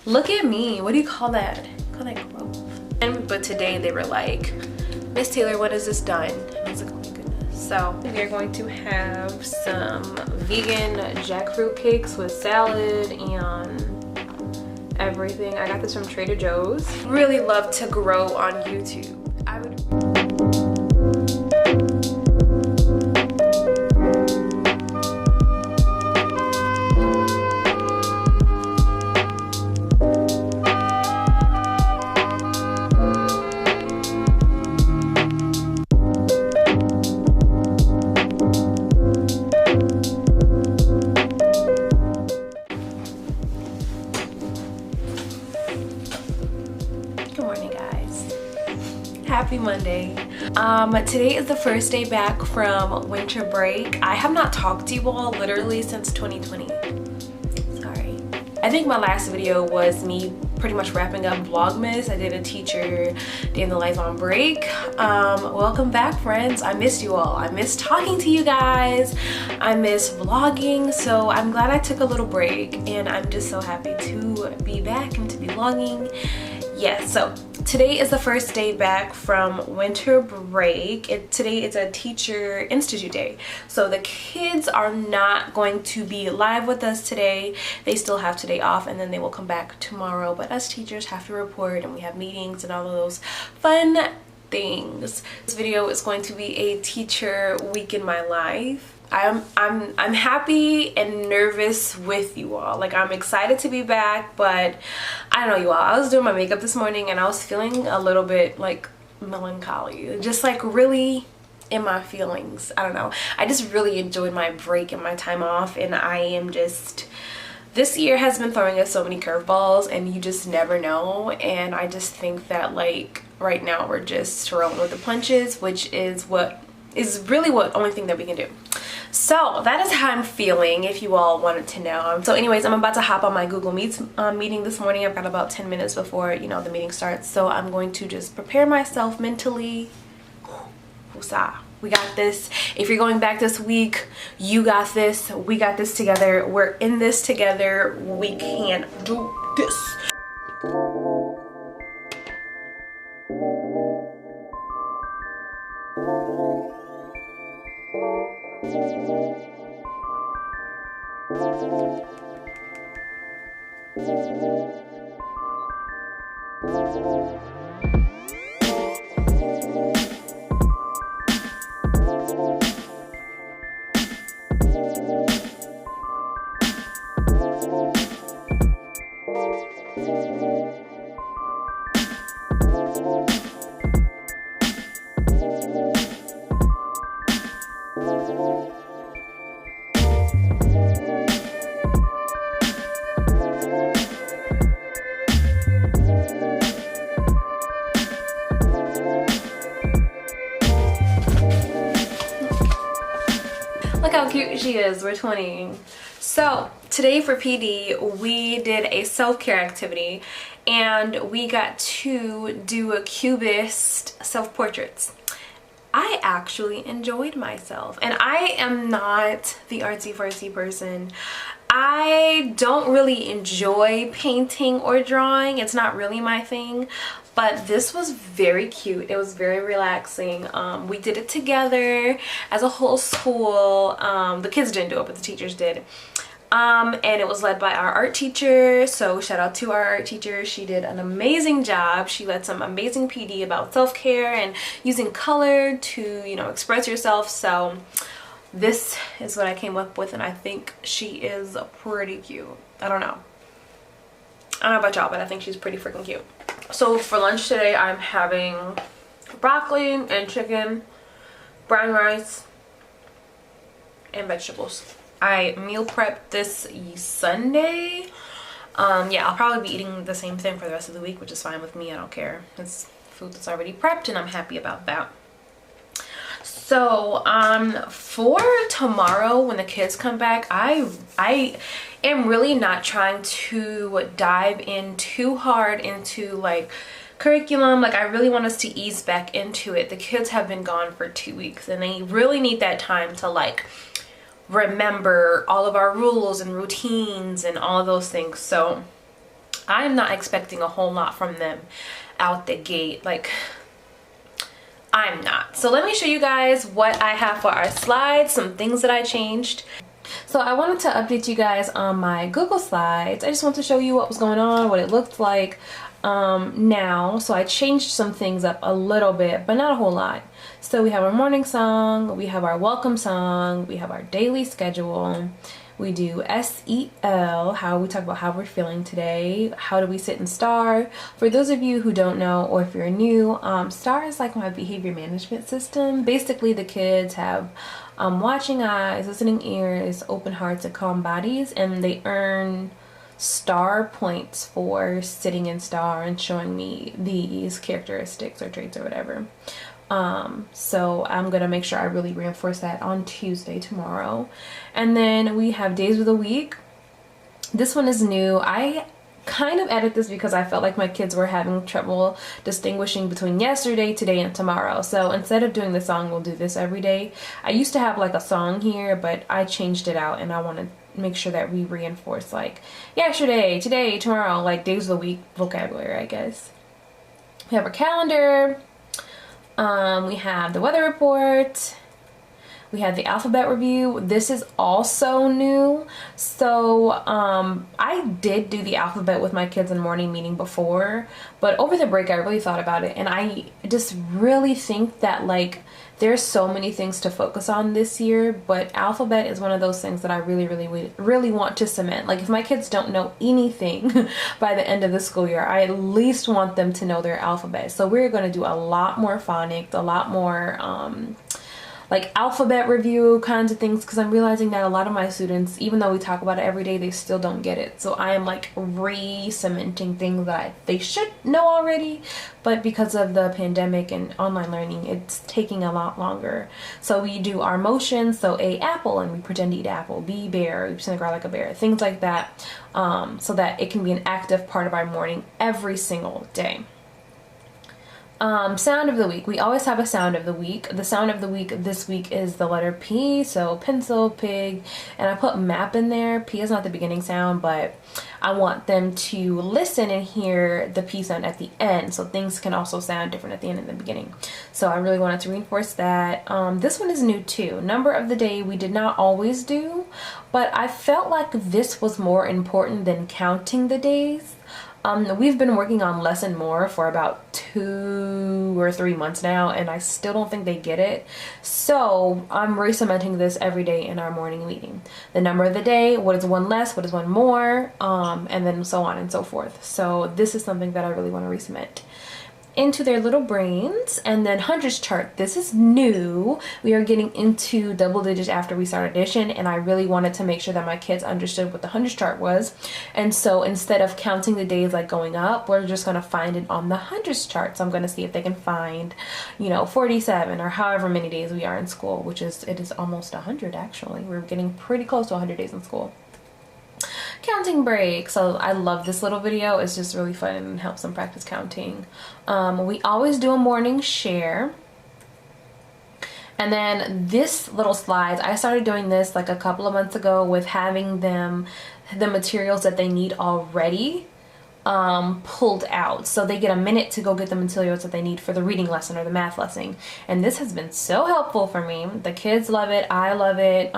Look at me. What do you call that? Call that growth. But today they were like, Miss Taylor, when is this done? And I was like, oh my goodness. So we are going to have some vegan jackfruit cakes with salad and everything. I got this from Trader Joe's. Really love to grow on YouTube. I would. Happy Monday. Today is the first day back from winter break. I have not talked to you all literally since 2020. Sorry. I think my last video was me pretty much wrapping up Vlogmas. I did a teacher day in the life on break. Welcome back, friends. I missed you all. I miss talking to you guys. I miss vlogging. So I'm glad I took a little break, and I'm just so happy to be back and to be vlogging. Yes, so today is the first day back from winter break. Today is a teacher institute day. So the kids are not going to be live with us today. They still have today off, and then they will come back tomorrow. But us teachers have to report, and we have meetings and all of those fun things. This video is going to be a teacher week in my life. I'm happy and nervous with you all. Like, I'm excited to be back, but I don't know, you all. I was doing my makeup this morning and I was feeling a little bit like melancholy, just like really in my feelings. I don't know. I just really enjoyed my break and my time off, and I am just, this year has been throwing us so many curveballs and you just never know. And I just think that like right now we're just rolling with the punches, which is really what only thing that we can do. So that is how I'm feeling, if you all wanted to know. So anyways, I'm about to hop on my Google Meets meeting this morning. I've got about 10 minutes before, you know, the meeting starts. So I'm going to just prepare myself mentally. We got this. If you're going back this week, you got this. We got this together. We're in this together. We can do this. Look how cute she is. We're 20. So today for PD, we did a self-care activity and we got to do a Cubist self-portraits. I actually enjoyed myself, and I am not the artsy-fartsy person. I don't really enjoy painting or drawing. It's not really my thing, but this was very cute. It was very relaxing. We did it together as a whole school. The kids didn't do it, but the teachers did. And it was led by our art teacher, so shout out to our art teacher. She did an amazing job. She led some amazing PD about self-care and using color to, you know, express yourself. So this is what I came up with, and I think she is pretty cute. I don't know about y'all, but I think she's pretty freaking cute. So for lunch today, I'm having broccoli and chicken, brown rice, and vegetables. I meal prepped this Sunday. Yeah, I'll probably be eating the same thing for the rest of the week, which is fine with me. I don't care. It's food that's already prepped, and I'm happy about that. So for tomorrow when the kids come back, I am really not trying to dive in too hard into like curriculum. Like, I really want us to ease back into it. The kids have been gone for 2 weeks, and they really need that time to like remember all of our rules and routines and all of those things. So I'm not expecting a whole lot from them out the gate. Like, I'm not. So let me show you guys what I have for our slides, some things that I changed. So I wanted to update you guys on my Google Slides. I just want to show you what was going on, what it looked like now. So I changed some things up a little bit, but not a whole lot. So we have our morning song, we have our welcome song, we have our daily schedule. We do SEL, how we talk about how we're feeling today. How do we sit in STAR? For those of you who don't know, or if you're new, STAR is like my behavior management system. Basically, the kids have watching eyes, listening ears, open hearts, and calm bodies, and they earn STAR points for sitting in STAR and showing me these characteristics or traits or whatever. So I'm gonna make sure I really reinforce that on Tuesday, tomorrow. And then we have days of the week. This one is new. I kind of added this because I felt like my kids were having trouble distinguishing between yesterday, today, and tomorrow. So instead of doing the song, we'll do this every day. I used to have like a song here, but I changed it out, and I want to make sure that we reinforce like yesterday, today, tomorrow, like days of the week vocabulary, I guess. We have our calendar. We have the weather report. We have the alphabet review. This is also new. So I did do the alphabet with my kids in the morning meeting before, but over the break I really thought about it, and I just really think that like there's so many things to focus on this year, but alphabet is one of those things that I really want to cement. Like if my kids don't know anything by the end of the school year, I at least want them to know their alphabet. So we're going to do a lot more phonics, a lot more like alphabet review kinds of things, because I'm realizing that a lot of my students, even though we talk about it every day, they still don't get it. So I am like re-cementing things that they should know already, but because of the pandemic and online learning, it's taking a lot longer. So we do our motions, so A, apple, and we pretend to eat apple. B, bear, we pretend to growl like a bear, things like that, so that it can be an active part of our morning every single day. Sound of the week. We always have a sound of the week. The sound of the week this week is the letter P, so pencil, pig, and I put map in there. P is not the beginning sound, but I want them to listen and hear the P sound at the end, so things can also sound different at the end and the beginning. So I really wanted to reinforce that. This one is new too. Number of the day we did not always do, but I felt like this was more important than counting the days. We've been working on less and more for about 2 or 3 months now, and I still don't think they get it. So I'm re-cementing this every day in our morning meeting. The number of the day, what is one less, what is one more, and then so on and so forth. So this is something that I really want to re-cement into their little brains. And then hundreds chart. This is new. We are getting into double digits after we start addition, and I really wanted to make sure that my kids understood what the hundreds chart was. And so instead of counting the days like going up, we're just going to find it on the hundreds chart. So I'm going to see if they can find, 47 or however many days we are in school, which is, it is almost 100 actually. We're getting pretty close to 100 days in school. Counting break. So I love this little video. It's just really fun and helps them practice counting. We always do a morning share. And then this little slides, I started doing this like a couple of months ago with having them the materials that they need already pulled out, so they get a minute to go get the materials that they need for the reading lesson or the math lesson. And this has been so helpful for me. The kids love it. I love it.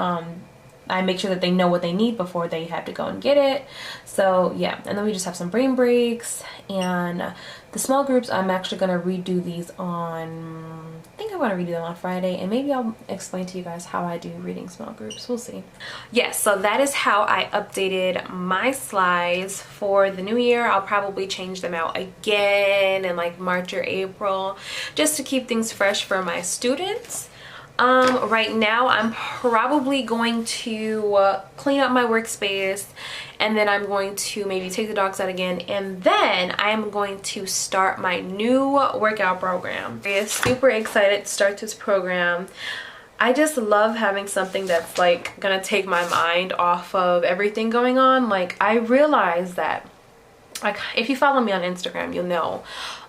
I make sure that they know what they need before they have to go and get it. So yeah, and then we just have some brain breaks. And the small groups, I'm actually going to redo these on, I think I'm going to redo them on Friday, and maybe I'll explain to you guys how I do reading small groups. We'll see. Yes, so that is how I updated my slides for the new year. I'll probably change them out again in like March or April, just to keep things fresh for my students. Right now I'm probably going to clean up my workspace, and then I'm going to maybe take the dogs out again, and then I'm going to start my new workout program. I'm super excited to start this program. I just love having something that's like gonna take my mind off of everything going on. Like, I realize that, like, if you follow me on Instagram, you'll know.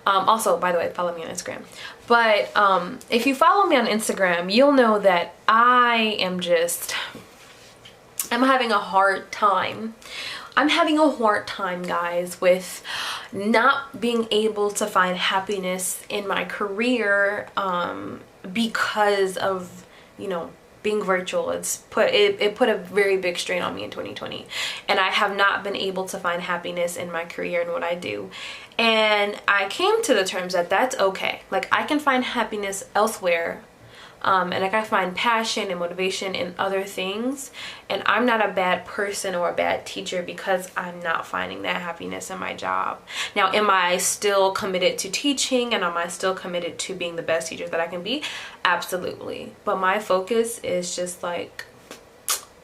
Also, by the way, follow me on Instagram. But if you follow me on Instagram, you'll know that I'm having a hard time I'm having a hard time, guys, with not being able to find happiness in my career because of, you know, being virtual. It put a very big strain on me in 2020, and I have not been able to find happiness in my career and what I do. And I came to the terms that that's okay. Like, I can find happiness elsewhere, and like I find passion and motivation in other things, and I'm not a bad person or a bad teacher because I'm not finding that happiness in my job. Now, am I still committed to teaching, and am I still committed to being the best teacher that I can be? Absolutely. But my focus is just like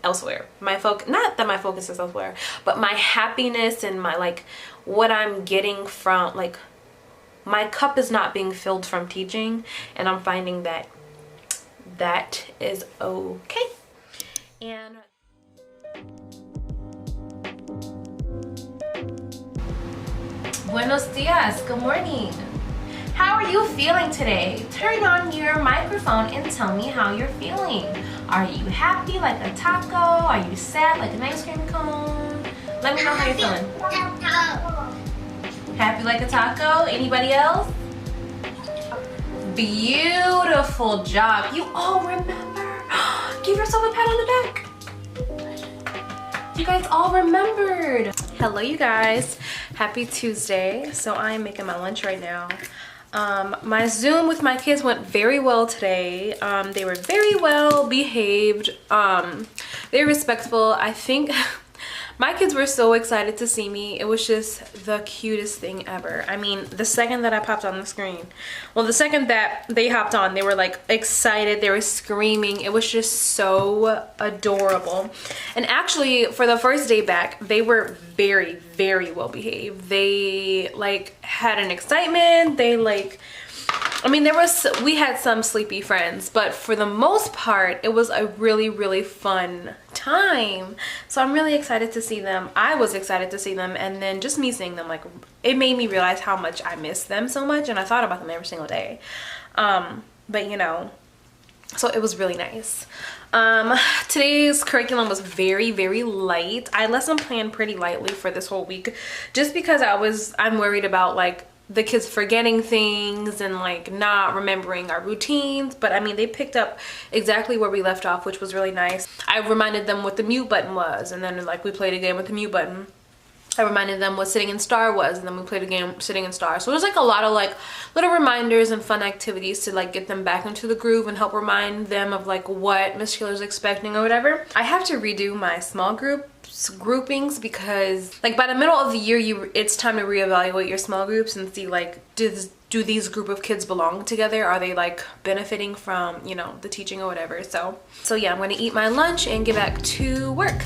elsewhere. Not that my focus is elsewhere, but my happiness and my, like, what I'm getting from, like, my cup is not being filled from teaching, and I'm finding that that is okay. And buenos dias, good morning. How are you feeling today? Turn on your microphone and tell me how you're feeling. Are you happy like a taco? Are you sad like an ice cream cone? Let me know how you're feeling. Happy like a taco? Anybody else? Beautiful job. You all remember. Give yourself a pat on the back. You guys all remembered. Hello, you guys. Happy Tuesday. So I am making my lunch right now. My Zoom with my kids went very well today. They were very well behaved. Very respectful. I think my kids were so excited to see me. It was just the cutest thing ever. I mean, the second that I popped on the screen, well, the second that they hopped on, they were like excited. They were screaming. It was just so adorable. And actually, for the first day back, they were very, very well behaved. They like had an excitement. They like, I mean, we had some sleepy friends, but for the most part, it was a really, really fun time. So I'm really excited to see them. I was excited to see them, and then just me seeing them, like, it made me realize how much I miss them so much, and I thought about them every single day. But you know, so it was really nice. Today's curriculum was very, very light. I lesson planned pretty lightly for this whole week, just because I'm worried about, like, the kids forgetting things and like not remembering our routines. But I mean, they picked up exactly where we left off, which was really nice. I reminded them what the mute button was, and then like we played a game with the mute button. I reminded them what sitting in star was, and then we played a game sitting in star. So it was like a lot of like little reminders and fun activities to like get them back into the groove and help remind them of like what Miss Keeler's expecting or whatever. I have to redo my small groupings because like by the middle of the year it's time to reevaluate your small groups and see like do these group of kids belong together? Are they like benefiting from, you know, the teaching or whatever? So yeah, I'm gonna eat my lunch and get back to work.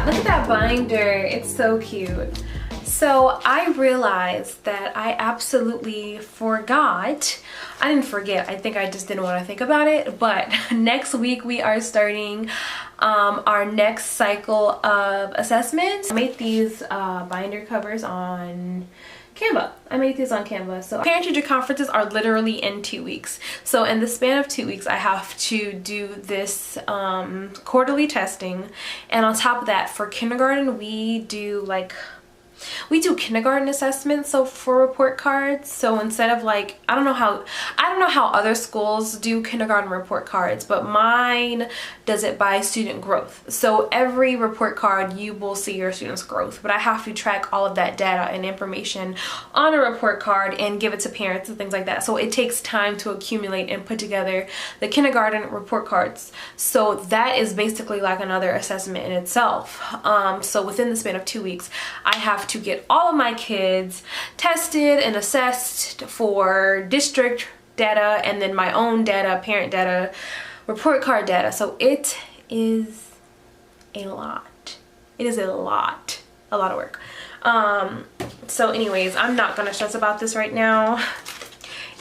Look at that binder. It's so cute. So I realized that I absolutely forgot. I didn't forget. I think I just didn't want to think about it. But next week we are starting our next cycle of assessments. I made these binder covers on Canva. I made these on Canva. So parent-teacher conferences are literally in 2 weeks. So in the span of 2 weeks, I have to do this quarterly testing. And on top of that, for kindergarten, we do kindergarten assessments, so for report cards. So instead of like, I don't know how other schools do kindergarten report cards, but mine does it by student growth. So every report card you will see your students' growth, but I have to track all of that data and information on a report card and give it to parents and things like that. So it takes time to accumulate and put together the kindergarten report cards. So that is basically like another assessment in itself. So within the span of 2 weeks, I have to get all of my kids tested and assessed for district data and then my own data, parent data, report card data. So it is a lot. It is a lot of work. So anyways, I'm not gonna stress about this right now.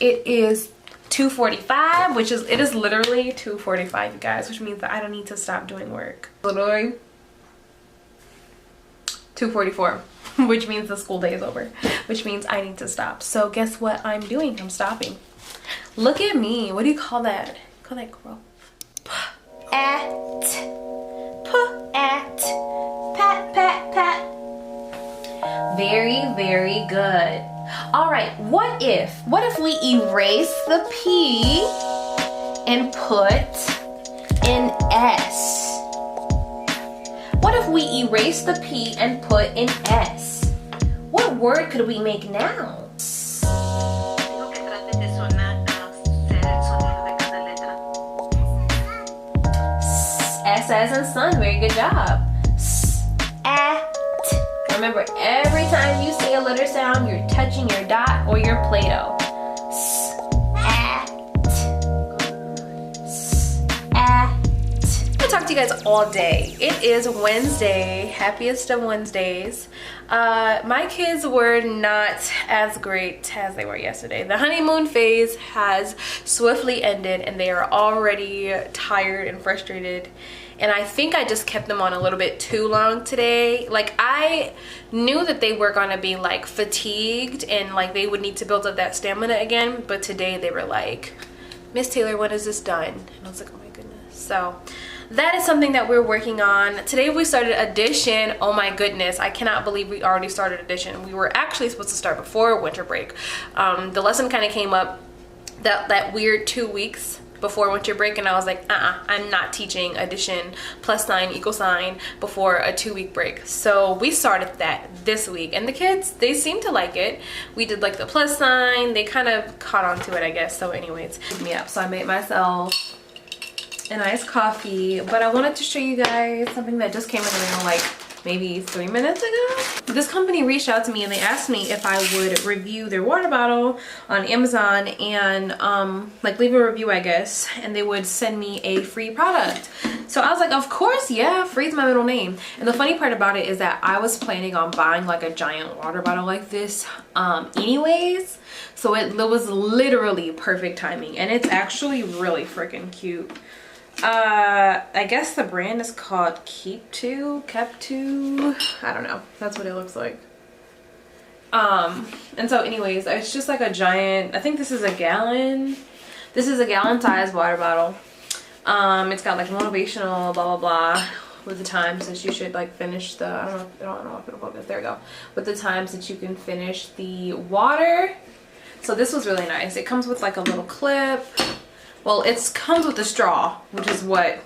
It is 2:45, it is literally 2:45, you guys, which means that I don't need to stop doing work. Literally 2:44, which means the school day is over, which means I need to stop. So guess what I'm doing? I'm stopping. Look at me. What do you call that? Call that growth. Pat, pat. Very, very good. All right, what if we erase the P and put an S? What if we erase the P and put an S? What word could we make now? S as in sun, very good job. At. Remember, every time you say a letter sound, you're touching your dot or your Play-Doh. At. I'm gonna talk to you guys all day. It is Wednesday, happiest of Wednesdays. My kids were not as great as they were yesterday. The honeymoon phase has swiftly ended and they are already tired and frustrated. And I think I just kept them on a little bit too long today. Like, I knew that they were gonna be like fatigued and like they would need to build up that stamina again. But today they were like, Miss Taylor, when is this done? And I was like, oh my goodness. So that is something that we're working on. Today we started addition. Oh my goodness, I cannot believe we already started addition. We were actually supposed to start before winter break. The lesson kind of came up that weird 2 weeks before winter break, and I was like, I'm not teaching addition, plus sign, equal sign before a 2-week break. So we started that this week, and the kids, they seem to like it. We did like the plus sign, they kind of caught on to it, I guess. So anyways, pick me up. So I made myself a nice coffee, but I wanted to show you guys something that just came in the mail like maybe 3 minutes ago. This company reached out to me and they asked me if I would review their water bottle on Amazon and like leave a review, I guess, and they would send me a free product. So I was like, of course, yeah, free's my middle name. And the funny part about it is that I was planning on buying like a giant water bottle like this anyways. So it was literally perfect timing, and it's actually really freaking cute. I guess the brand is called Kept To. I don't know. That's what it looks like. And so anyways, it's just like a giant, I think this is a gallon. This is a gallon size water bottle. It's got like motivational blah blah blah with the times that you should like finish the, I don't know if it'll focus. There we go. With the times that you can finish the water. So this was really nice. It comes with like a little clip. Well, it comes with a straw, which is what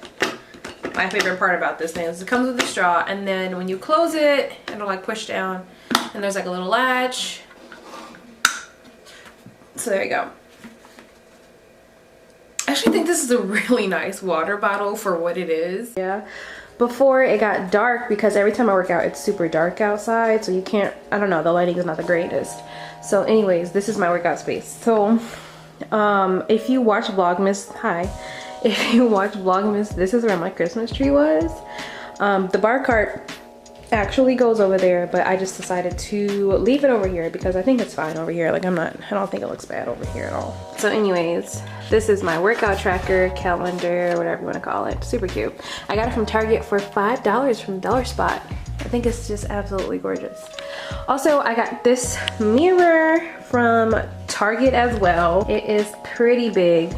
my favorite part about this thing is. It comes with a straw, and then when you close it, it'll like push down, and there's like a little latch. So there you go. I actually think this is a really nice water bottle for what it is. Yeah. Before it got dark, because every time I work out, it's super dark outside, so you can't, I don't know, the lighting is not the greatest. So anyways, this is my workout space. So if you watch Vlogmas, hi, if you watch Vlogmas, this is where my Christmas tree was. The bar cart actually goes over there, but I just decided to leave it over here because I think it's fine over here. Like I don't think it looks bad over here at all. So anyways, this is my workout tracker, calendar, whatever you want to call it. Super cute. I got it from Target for $5 from Dollar Spot. I think it's just absolutely gorgeous. Also, I got this mirror from Target as well. It is pretty big.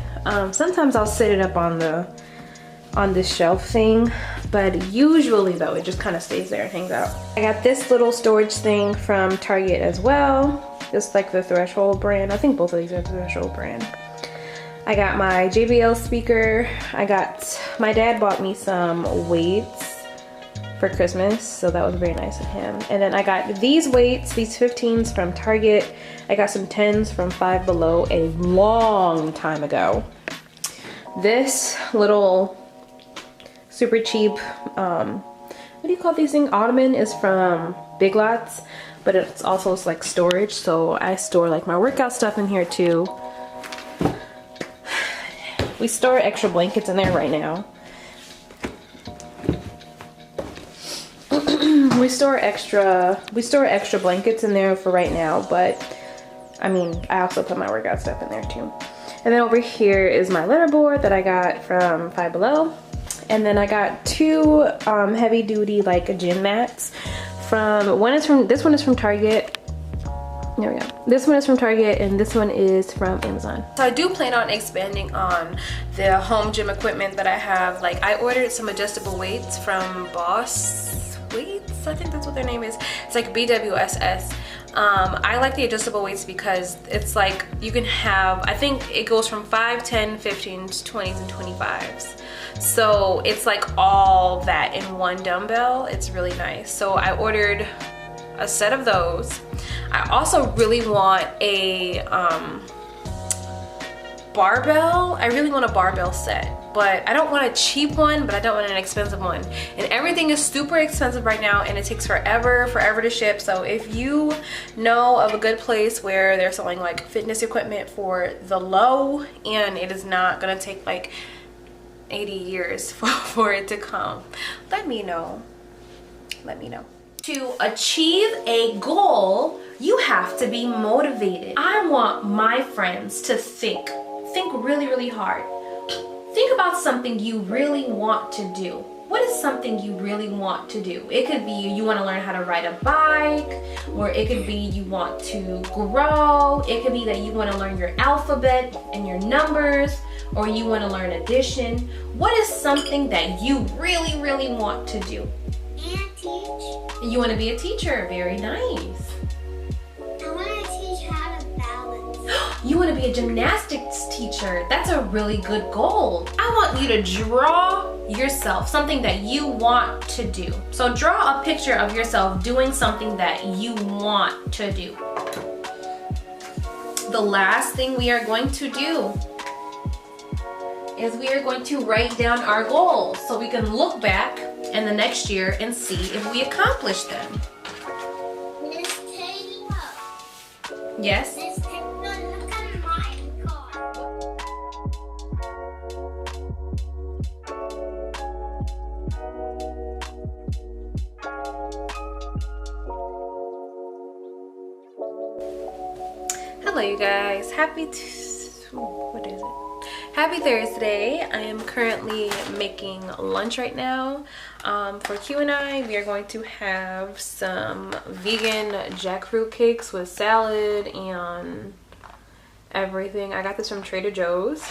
Sometimes I'll set it up on this shelf thing, but usually though it just kind of stays there and hangs out. I got this little storage thing from Target as well. Just like the Threshold brand. I think both of these are the Threshold brand. I got my JBL speaker. My dad bought me some weights for Christmas, so that was very nice of him. And then I got these weights, these 15s from Target. I got some 10s from Five Below a long time ago. This little super cheap, what do you call these things? Ottoman is from Big Lots, but it's also like storage, so I store like my workout stuff in here too. We store extra blankets in there right now. We store extra blankets in there for right now, but I mean, I also put my workout stuff in there too. And then over here is my litter board that I got from Five Below. And then I got two heavy duty like gym mats this one is from Target. There we go. This one is from Target and this one is from Amazon. So I do plan on expanding on the home gym equipment that I have. Like, I ordered some adjustable weights from Boss Weights, I think that's what their name is. It's like BWSS. I like the adjustable weights because it's like you can have, I think it goes from 5, 10, 15s, 20s, and 25s. So it's like all that in one dumbbell. It's really nice. So I ordered a set of those. I also really want a barbell. I really want a barbell set, but I don't want a cheap one, but I don't want an expensive one. And everything is super expensive right now and it takes forever to ship. So if you know of a good place where they're selling like fitness equipment for the low and it is not gonna take like 80 years for it to come, let me know. To achieve a goal, you have to be motivated. I want my friends to think really, really hard. Think about something you really want to do. What is something you really want to do? It could be you want to learn how to ride a bike, or it could be you want to grow. It could be that you want to learn your alphabet and your numbers, or you want to learn addition. What is something that you really, really want to do? You want to be a teacher. Very nice. I want to teach how to balance. You want to be a gymnastics teacher. That's a really good goal. I want you to draw yourself, something that you want to do. So draw a picture of yourself doing something that you want to do. The last thing we are going to do is we are going to write down our goals so we can look back in the next year and see if we accomplished them. Miss Taylor. Yes? Miss Taylor, look at my card. Hello you guys. Happy Thursday. I am currently making lunch right now. For Q and I, we are going to have some vegan jackfruit cakes with salad and everything. I got this from Trader Joe's.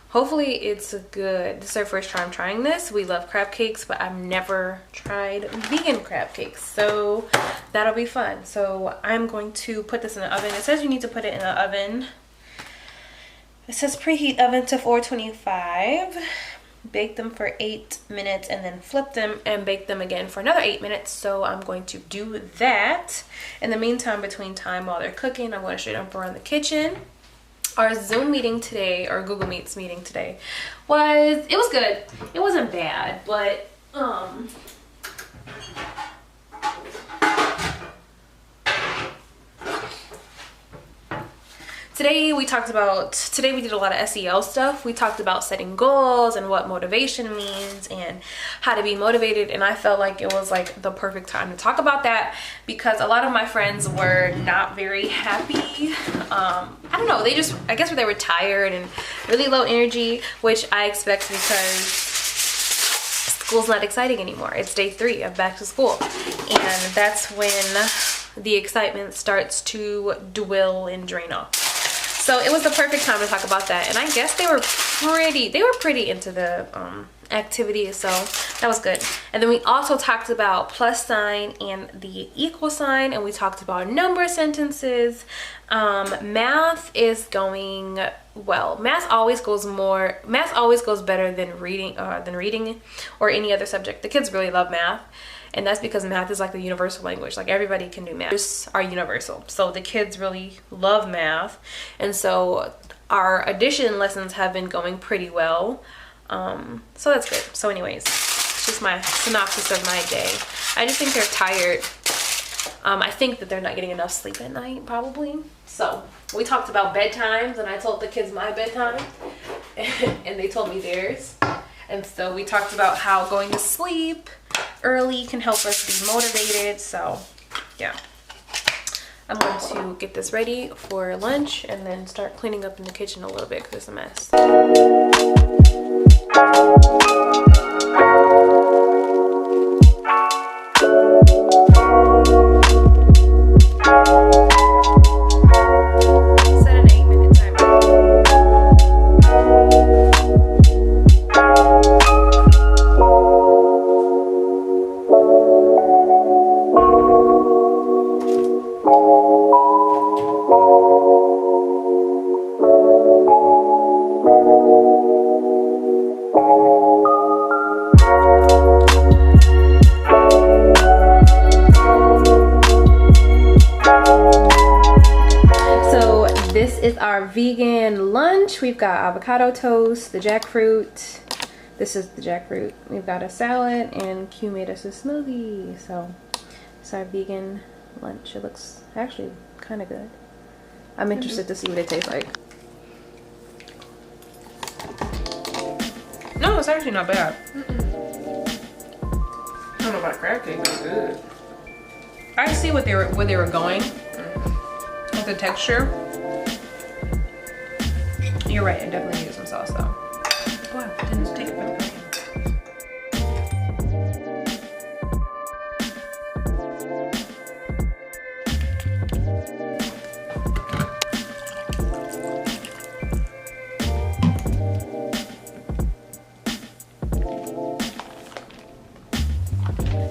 Hopefully it's good. This is our first time trying this. We love crab cakes, but I've never tried vegan crab cakes, so that'll be fun. So I'm going to put this in the oven. It says you need to put it in the oven. It says preheat oven to 425. Bake them for 8 minutes and then flip them and bake them again for another 8 minutes. So I'm going to do that. In the meantime, between time while they're cooking, I'm going to jump around the kitchen. Our Zoom meeting today, or Google Meets meeting today, was good. It wasn't bad, but today we did a lot of SEO stuff. We talked about setting goals and what motivation means and how to be motivated, and I felt like it was like the perfect time to talk about that because a lot of my friends were not very happy. I don't know, I guess they were tired and really low energy, which I expect because school's not exciting anymore. It's day 3 of back to school, and that's when the excitement starts to dwindle and drain off. So it was the perfect time to talk about that, and I guess they were pretty into the activity, so that was good. And then we also talked about plus sign and the equal sign, and we talked about number sentences. Math is going well. Math always goes better than reading or any other subject. The kids really love math. And that's because math is like the universal language. Like everybody can do math. Numbers are universal. So the kids really love math. And so our addition lessons have been going pretty well. So that's good. So anyways, it's just my synopsis of my day. I just think they're tired. I think that they're not getting enough sleep at night, probably. So we talked about bedtimes, and I told the kids my bedtime, and they told me theirs. And so we talked about how going to sleep early can help us be motivated. So yeah, I'm going to get this ready for lunch and then start cleaning up in the kitchen a little bit because it's a mess. Our vegan lunch. We've got avocado toast, the jackfruit. This is the jackfruit. We've got a salad, and Q made us a smoothie. So it's our vegan lunch. It looks actually kind of good. I'm interested to see what it tastes like. No, it's actually not bad. I don't know about crab cake, but it's good. I see what they were going with the texture. You're right, I definitely need some sauce though. Wow, I didn't take it from the pan.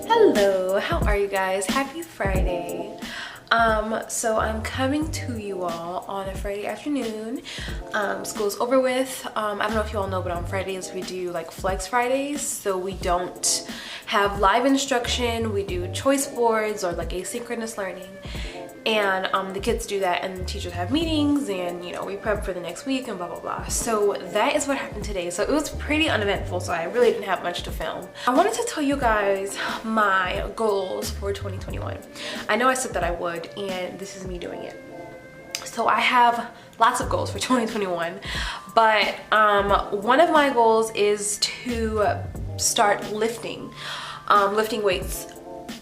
Hello, how are you guys? Happy Friday. So I'm coming to you all on a Friday afternoon. School's over with. I don't know if you all know, but on Fridays we do like Flex Fridays. So we don't have live instruction. We do choice boards or like asynchronous learning. And the kids do that, and the teachers have meetings, and you know, we prep for the next week and blah blah blah. So that is what happened today. So it was pretty uneventful, so I really didn't have much to film. I wanted to tell you guys my goals for 2021. I know I said that I would, and this is me doing it. So I have lots of goals for 2021, but one of my goals is to start lifting weights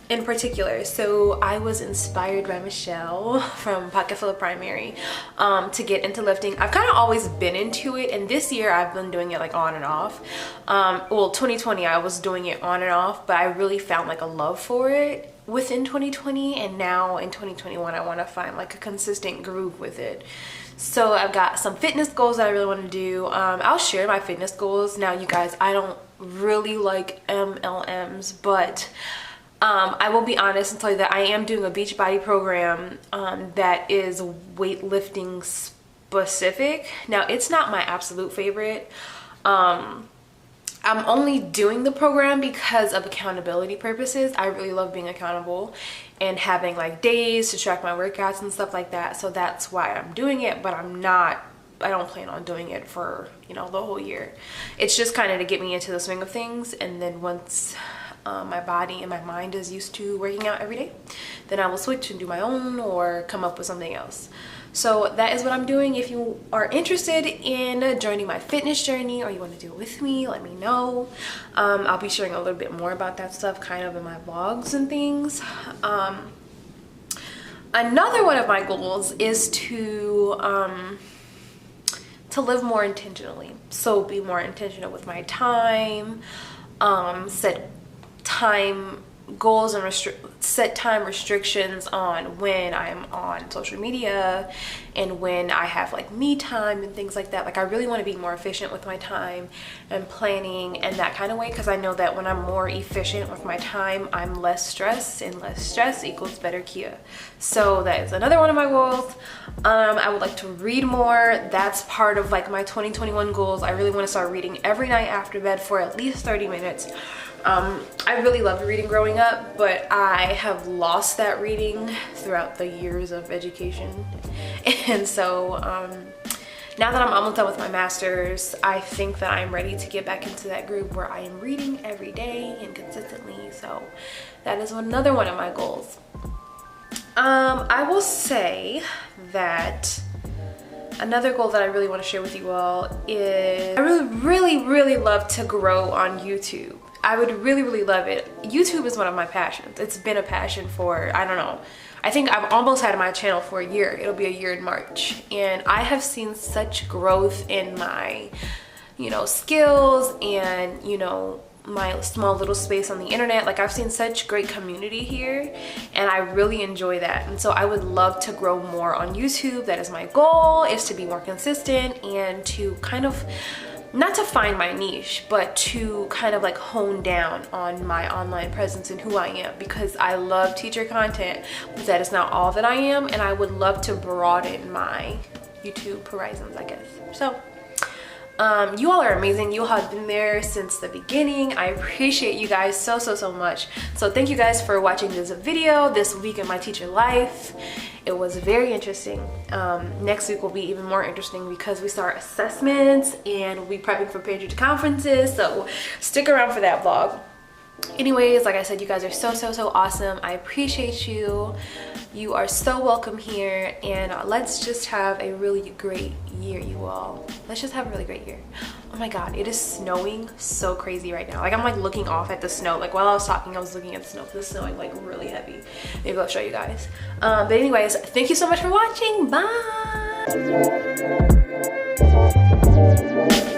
in particular. So I was inspired by Michelle from Pocket Full of Primary to get into lifting. I've kind of always been into it, and this year I've been doing it like on and off. Well, 2020 I was doing it on and off, but I really found like a love for it within 2020, and now in 2021 I want to find like a consistent groove with it. So I've got some fitness goals that I really want to do. I'll share my fitness goals. Now you guys, I don't really like MLMs, but I will be honest and tell you that I am doing a Beachbody program that is weightlifting specific. Now it's not my absolute favorite. I'm only doing the program because of accountability purposes. I really love being accountable and having like days to track my workouts and stuff like that. So that's why I'm doing it, but I don't plan on doing it for, you know, the whole year. It's just kind of to get me into the swing of things, and then once my body and my mind is used to working out every day, then I will switch and do my own or come up with something else. So that is what I'm doing. If you are interested in joining my fitness journey or you want to do it with me, let me know. I'll be sharing a little bit more about that stuff kind of in my vlogs and things. Another one of my goals is to live more intentionally. So be more intentional with my time, set time goals and set time restrictions on when I'm on social media and when I have like me time and things like that. Like I really want to be more efficient with my time and planning and that kind of way, because I know that when I'm more efficient with my time, I'm less stressed, and less stress equals better Kia. So that is another one of my goals. I would like to read more. That's part of like my 2021 goals. I really want to start reading every night after bed for at least 30 minutes. I really loved reading growing up, but I have lost that reading throughout the years of education. And so now that I'm almost done with my master's, I think that I'm ready to get back into that group where I am reading every day and consistently. So that is another one of my goals. I will say that another goal that I really want to share with you all is I really love to grow on YouTube. I would really love it. YouTube is one of my passions. It's been a passion for, I don't know, I think I've almost had my channel for a year. It'll be a year in March. And I have seen such growth in my, you know, skills and, you know, my small little space on the internet. Like, I've seen such great community here and I really enjoy that. And so I would love to grow more on YouTube. That is my goal, is to be more consistent and to kind of, not to find my niche, but to kind of like hone down on my online presence and who I am, because I love teacher content, but that is not all that I am, and I would love to broaden my YouTube horizons, I guess. So you all are amazing. You all have been there since the beginning. I appreciate you guys so much. So thank you guys for watching this video this week in my teacher life. It was very interesting. Next week will be even more interesting because we start assessments and we'll be prepping for parent teacher conferences, so stick around for that vlog. Anyways, like I said, you guys are so awesome. I appreciate you. You are so welcome here, and let's just have a really great year, you all. Let's just have a really great year. Oh my god, it is snowing so crazy right now. Like, I'm like looking off at the snow. Like, while I was talking, I was looking at the snow because it's snowing like really heavy. Maybe I'll show you guys. But anyways, thank you so much for watching. Bye.